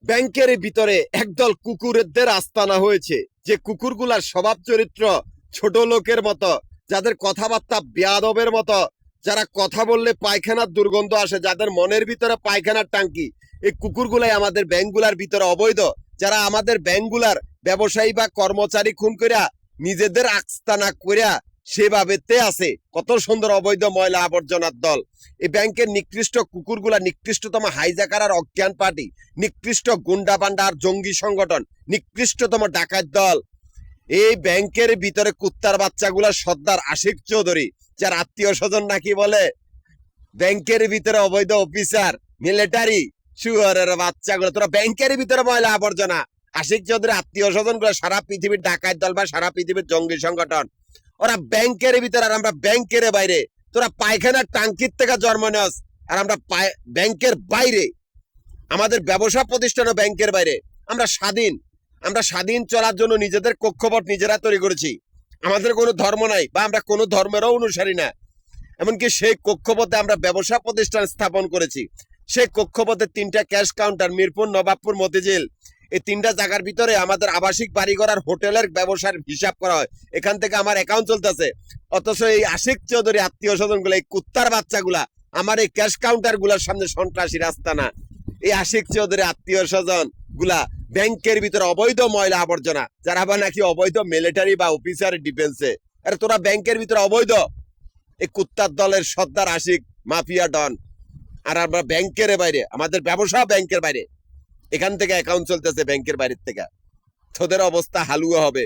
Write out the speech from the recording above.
ব্যাংকের ভিতরে একদল কুকুরদের আস্তানা হয়েছে, যে কুকুরগুলার স্বভাব চরিত্র ছোট লোকের মতো, যাদের কথাবার্তা বেয়াদবের মতো, যারা কথা বললে পায়খানার দুর্গন্ধ আসে, যাদের মনের ভিতরে পায়খানার টাঙ্কি। এই কুকুরগুলাই আমাদের ব্যাংকগুলার ভিতরে অবৈধ, যারা আমাদের ব্যাংকগুলার ব্যবসায়ী বা কর্মচারী খুন করিয়া নিজেদের আস্তানা করিয়া সেভাবে আছে। কত সুন্দর অবৈধ ময়লা আবর্জনার দল এই ব্যাংকের নিকৃষ্ট কুকুরগুলা, নিকৃষ্টতম হাইজাকার আর অজ্ঞান পার্টি, নিকৃষ্ট গুন্ডা পান্ডা আর জঙ্গি সংগঠন, নিকৃষ্টতম ডাকাত দল। এই ব্যাংকের ভিতরে কুত্তার বাচ্চাগুলা সর্দার আশিক চৌধুরী, যার আত্মীয় স্বজন নাকি বলে ব্যাংকের ভিতরে অবৈধ অফিসার, মিলিটারি, শুয়ারের বাচ্চাগুলো। তোরা ব্যাংকের ভিতরে ময়লা আবর্জনা। আশিক চৌধুরী আত্মীয় স্বজন গুলো সারা পৃথিবীর ডাকাত দল বা সারা পৃথিবীর জঙ্গি সংগঠন। ওরা ব্যাংকের ভিতরে আর আমরা ব্যাংকের বাইরে। তোরা পায়খানার টাঙ্কির থেকে জন্ম নেস আর আমরা ব্যাংকের বাইরে। আমাদের ব্যবসা প্রতিষ্ঠান ব্যাংকের বাইরে। আমরা স্বাধীন। আমরা স্বাধীন চলার জন্য নিজেদের কক্ষপথ নিজেরা তৈরি করেছি। আমাদের কোনো ধর্ম নাই বা আমরা কোনো ধর্মেরও অনুসারী না। এমনকি সেই কক্ষপথে আমরা ব্যবসা প্রতিষ্ঠান স্থাপন করেছি। সেই কক্ষপথে 3টা ক্যাশ কাউন্টার, মিরপুর, নবাবপুর, মতিঝিল, এই 3টা জায়গার ভিতরে আমাদের আবাসিক বাড়িঘর আর হোটেলের ব্যবসার হিসাব করা হয়। এখান থেকে আমার অ্যাকাউন্ট চলতেছে। অথচ এই আশিক চৌধুরী আত্মীয় স্বজন গুলা, এই কুত্তার বাচ্চাগুলা আমার এই ক্যাশ কাউন্টার গুলার সামনে সন্ত্রাসী রাস্তা না। এই আশিক চৌধুরী আত্মীয় স্বজন গুলা ব্যাংকের ভিতরে অবৈধ ময়লা আবর্জনা, যারা আবার নাকি অবৈধ মিলিটারি বা অফিসার ডিফেন্সে। আরে তোরা ব্যাংকের ভিতরে অবৈধ। এই কুত্তার দলের সর্দার আশিক মাফিয়া ডন। আর আমরা ব্যাংকের বাইরে, আমাদের ব্যবসা ব্যাংকের বাইরে। এখান থেকে অ্যাকাউন্ট চলতেছে ব্যাংকের বাইরের থেকে। তোদের অবস্থা হালুয়া হবে।